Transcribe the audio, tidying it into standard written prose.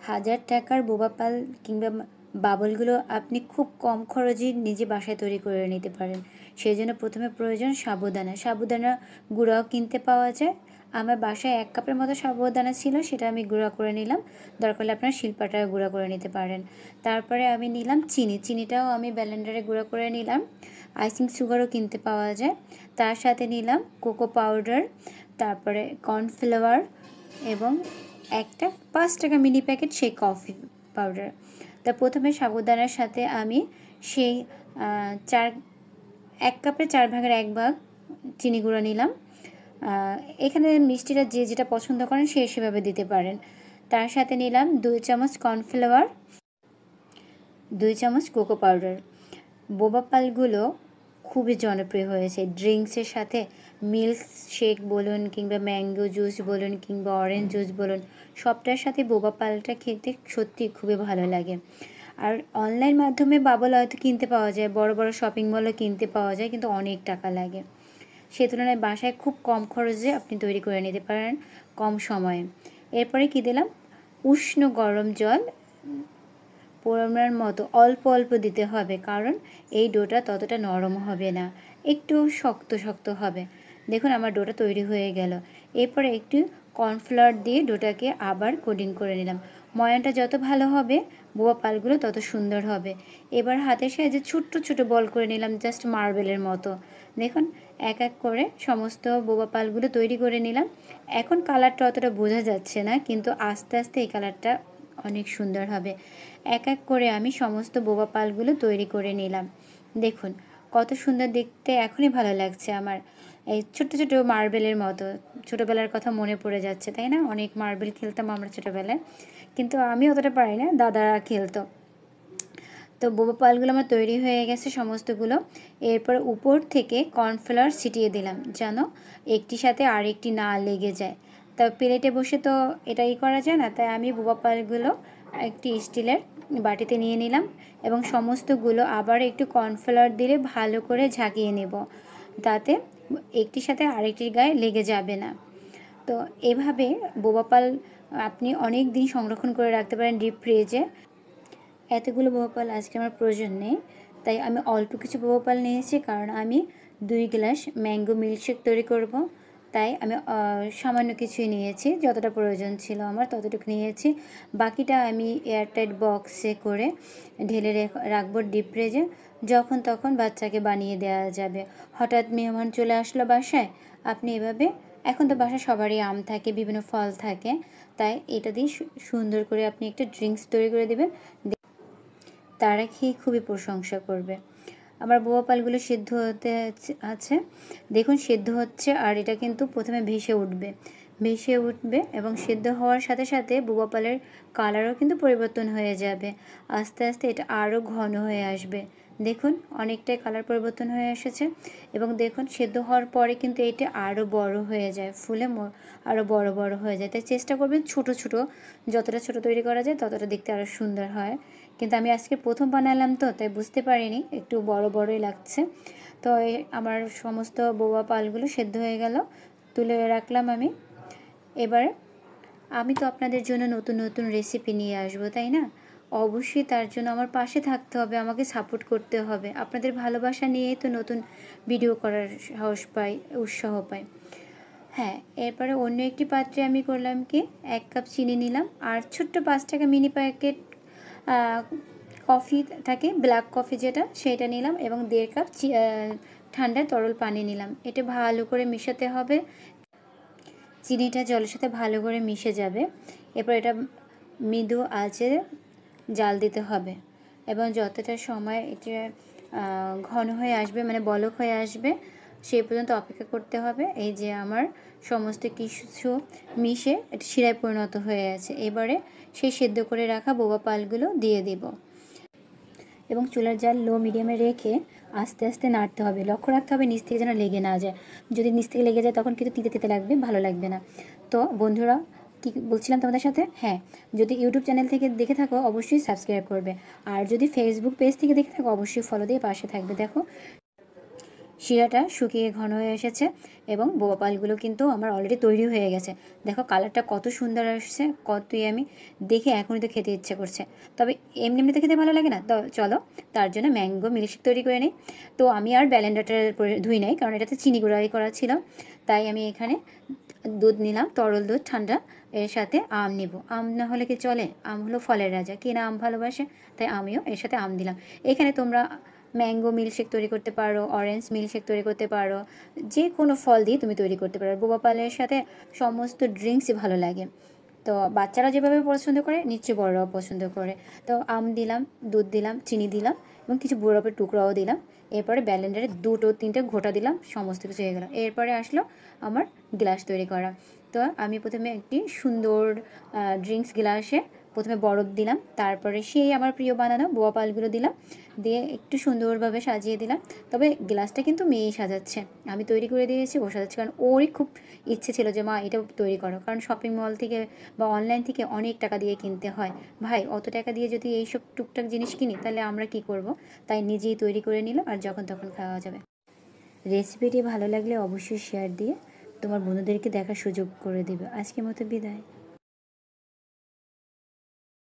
হাজার টাকার বোবা পাল কিংবা বাবলগুলো আপনি খুব কম খরচেই নিজে বাসায় তৈরি করে নিতে পারেন। সেই জন্য প্রথমে প্রয়োজন সাবুদানা। সাবুদানা গুঁড়াও কিনতে পাওয়া যায়। আমার বাসায় 1 কাপের মতো সাবুদানা ছিল, সেটা আমি গুঁড়া করে নিলাম। দরকার হলে আপনারা শিলপাটায় গুঁড়া করে নিতে পারেন। তারপরে আমি নিলাম চিনি। চিনিটাও আমি ব্লেন্ডারে গুঁড়া করে নিলাম। আইসিং সুগারও কিনতে পাওয়া যায়। তার সাথে নিলাম কোকো পাউডার, তারপরে কর্নফ্লাওয়ার এবং একটা 5 টাকা মিনি প্যাকেট সেই কফি পাউডার। তা প্রথমে সাবুদানার সাথে আমি সেই 1 কাপে 4 ভাগের 1 ভাগ চিনি গুঁড়ো নিলাম। এখানে মিষ্টিটা যে যেটা পছন্দ করেন সে সেভাবে দিতে পারেন। তার সাথে নিলাম 2 চামচ কর্নফ্লাওয়ার, 2 চামচ কোকো পাউডার। বোবা পালগুলো খুবই জনপ্রিয় হয়েছে ড্রিঙ্কসের সাথে। মিল্ক শেক বলুন কিংবা ম্যাঙ্গো জুস বলুন কিংবা অরেঞ্জ জুস বলুন, সবটার সাথে বোবা পালটা খেতে সত্যি খুবই ভালো লাগে। আর অনলাইন মাধ্যমে বাবল হয়তো কিনতে পাওয়া যায়, বড় বড় শপিং মলও কিনতে পাওয়া যায়, কিন্তু অনেক টাকা লাগে। সে তুলনায় বাসায় খুব কম খরচে আপনি তৈরি করে নিতে পারেন কম সময়ে। এরপরে কি দিলাম, উষ্ণ গরম জল পরিমাণ মতো অল্প অল্প দিতে হবে, কারণ এই ডোটা ততটা নরম হবে না, একটু শক্ত শক্ত হবে। দেখুন আমার ডোটা তৈরি হয়ে গেল। এরপরে একটু কর্নফ্লাওয়ার দিয়ে ডোটাকে আবার কোটিং করে নিলাম। ময়ানটা যত ভালো হবে বোবা পালগুলো তত সুন্দর হবে। এবার হাতের সাহায্যে ছোট্ট ছোট বল করে নিলাম, জাস্ট মার্বেলের মতো। দেখুন এক এক করে সমস্ত বোবা পালগুলো তৈরি করে নিলাম। এখন কালারটা অতটা বোঝা যাচ্ছে না, কিন্তু আস্তে আস্তে এই কালারটা অনেক সুন্দর হবে। এক এক করে আমি সমস্ত বোবা পালগুলো তৈরি করে নিলাম। দেখুন কত সুন্দর দেখতে, এখনই ভালো লাগছে আমার। এই ছোট্ট ছোট মার্বেলের মতো, ছোটোবেলার কথা মনে পড়ে যাচ্ছে, তাই না? অনেক মার্বেল খেলতাম আমরা ছোটোবেলায়, কিন্তু আমি অতটা পারি না, দাদারা খেলতো। তো বোবা পালগুলো আমার তৈরি হয়ে গেছে সমস্তগুলো। এরপর উপর থেকে কর্নফ্লাওয়ার ছিটিয়ে দিলাম, যেন একটির সাথে আরেকটি না লেগে যায়। তা প্লেটে বসে তো এটাই করা যায় না, তাই আমি বোবা পালগুলো একটি স্টিলের বাটিতে নিয়ে নিলাম এবং সমস্তগুলো আবার একটু কর্নফ্লাওয়ার দিলে ভালো করে ঝাঁকিয়ে নেব, তাতে একটির সাথে আরেকটির গায়ে লেগে যাবে না। তো এভাবে বোবা পাল আপনি অনেক দিন সংরক্ষণ করে রাখতে পারেন ডিপ ফ্রিজে। এতগুলো বোবা পাল আজকে আমার প্রয়োজন নেই, তাই আমি অল্প কিছু বোবা পাল নিয়েছি, কারণ আমি 2 গ্লাস ম্যাঙ্গো মিল্কশেক তৈরি করব। তাই আমি সামান্য কিছুই নিয়েছি, যতটা প্রয়োজন ছিল আমার ততটুকু নিয়েছি। বাকিটা আমি এয়ারটাইট বক্সে করে ঢেলে রাখবো ডিপ ফ্রিজে। যখন তখন বাচ্চাকে বানিয়ে দেওয়া যাবে। হঠাৎ মেহমান চলে আসলো বাসায়, আপনি এভাবে, এখন তো বাসায় সবারই আম থাকে, বিভিন্ন ফল থাকে, তাই এটা দিয়ে সুন্দর করে আপনি একটা ড্রিঙ্কস তৈরি করে দেবেন। তারা খেয়ে খুবই প্রশংসা করবে। আমার বোবা পালগুলো সিদ্ধ হতে আছে, দেখুন সিদ্ধ হচ্ছে, আর এটা কিন্তু প্রথমে ভেসে উঠবে এবং সিদ্ধ হওয়ার সাথে সাথে বোবা পালের কালারও কিন্তু পরিবর্তন হয়ে যাবে। আস্তে আস্তে এটা আরও ঘন হয়ে আসবে। দেখুন অনেকটাই কালার পরিবর্তন হয়ে এসেছে এবং দেখুন সিদ্ধ হওয়ার পরে কিন্তু এটা আরও বড় হয়ে যায়, ফুলে আরও বড় বড় হয়ে যায়। তাই চেষ্টা করবেন ছোট ছোট, যতটা ছোট তৈরি করা যায় ততটা দেখতে আরও সুন্দর হয়। কিন্তু আমি আজকে প্রথম বানালাম তো, তাই বুঝতে পারিনি, একটু বড় বড়ই লাগছে। তো আমার সমস্ত বোবা পালগুলো সেদ্ধ হয়ে গেল, তুলে রাখলাম আমি। এবার আমি তো আপনাদের জন্য নতুন নতুন রেসিপি নিয়ে আসবো, তাই না? অবশ্যই তার জন্য আমার পাশে থাকতে হবে, আমাকে সাপোর্ট করতে হবে। আপনাদের ভালোবাসা নিয়েই তো নতুন ভিডিও করার সাহস পাই, উৎসাহ পাই। হ্যাঁ, এরপরে অন্য একটি পাত্রে আমি করলাম কি, 1 কাপ চিনি নিলাম, আর ছোট্ট 5 টাকা মিনি প্যাকেট কফি থাকে, ব্ল্যাক কফি যেটা, সেটা নিলাম এবং 1.5 কাপ ঠান্ডা তরল পানি নিলাম। এটা ভালো করে মেশাতে হবে, চিনিটা জলের সাথে ভালো করে মিশে যাবে। এরপর এটা মৃদু আঁচে জাল দিতে হবে এবং যতটা সময় এটা ঘন হয়ে আসবে, মানে বলক হয়ে আসবে, সেই পর্যন্ত অপেক্ষা করতে হবে। এই যে আমার সমস্ত কিছু মিশে এটা শিরায় পরিণত হয়ে আছে। এবারে সেই সেদ্ধ করে রাখা বোবা পালগুলো দিয়ে দেব এবং চুলার জাল লো মিডিয়ামে রেখে আস্তে আস্তে নাড়তে হবে। লক্ষ্য রাখতে হবে নিচ থেকে যেন লেগে না যায়। যদি নিচ থেকে লেগে যায় তখন কিন্তু তিতে তিতে লাগবে, ভালো লাগবে না। তো বন্ধুরা, কী বলছিলাম তোমাদের সাথে, হ্যাঁ, যদি ইউটিউব চ্যানেল থেকে দেখে থাকো অবশ্যই সাবস্ক্রাইব করবে, আর যদি ফেসবুক পেজ থেকে দেখে থাকো অবশ্যই ফলো দিয়ে পাশে থাকবে। দেখো শিরাটা শুকিয়ে ঘন হয়ে এসেছে এবং বোবা পালগুলো কিন্তু আমার অলরেডি তৈরি হয়ে গেছে। দেখো কালারটা কত সুন্দর আসছে, কতই আমি দেখে এখনই তো খেতে ইচ্ছে করছে। তবে এমনি এমনিতে খেতে ভালো লাগে না, তো চলো তার জন্য ম্যাঙ্গো মিল্কশেক তৈরি করে নিই। তো আমি আর ব্লেন্ডারটা ধুই নাই, কারণ এটাতে চিনি গুঁড়াই করা ছিল। তাই আমি এখানে দুধ নিলাম, তরল দুধ ঠান্ডা, এর সাথে আম নিব। আম না হলে কি চলে? আম হলো ফলের রাজা, কে না আম ভালোবাসে? তাই আমিও এর সাথে আম দিলাম। এখানে তোমরা ম্যাঙ্গো মিল্কশেক তৈরি করতে পারো, অরেঞ্জ মিল্কশেক তৈরি করতে পারো, যে কোনো ফল দিয়ে তুমি তৈরি করতে পারো। বোবা পালের সাথে সমস্ত ড্রিঙ্কসই ভালো লাগে। তো বাচ্চারা যেভাবে পছন্দ করে নিশ্চয়ই বড়রাও পছন্দ করে। তো আম দিলাম, দুধ দিলাম, চিনি দিলাম এবং কিছু বরফের টুকরাও দিলাম। এরপরে ব্লেন্ডারে 2-3টে ঘোঁটা দিলাম, সমস্ত কিছু হয়ে গেল। এরপরে আসলো আমার গ্লাস তৈরি করা। তো আমি প্রথমে একটি সুন্দর ড্রিঙ্কস গ্লাসে প্রথমে বরফ দিলাম, তারপরে সেই আমার প্রিয় বানানো বোবা পালগুলো দিলাম, দিয়ে একটু সুন্দরভাবে সাজিয়ে দিলাম। তবে গ্লাসটা কিন্তু মেয়েই সাজাচ্ছে, আমি তৈরি করে দিয়েছি, ও সাজাচ্ছে, কারণ ওরই খুব ইচ্ছে ছিল যে মা এটা তৈরি করো, কারণ শপিং মল থেকে বা অনলাইন থেকে অনেক টাকা দিয়ে কিনতে হয়। ভাই অত টাকা দিয়ে যদি এইসব টুকটাক জিনিস কিনি তাহলে আমরা কি করব? তাই নিজেই তৈরি করে নিলাম, আর যখন তখন খাওয়া যাবে। রেসিপিটি ভালো লাগলে অবশ্যই শেয়ার দিয়ে তোমার বন্ধুদেরকে দেখার সুযোগ করে দেবে। আজকের মতো বিদায়।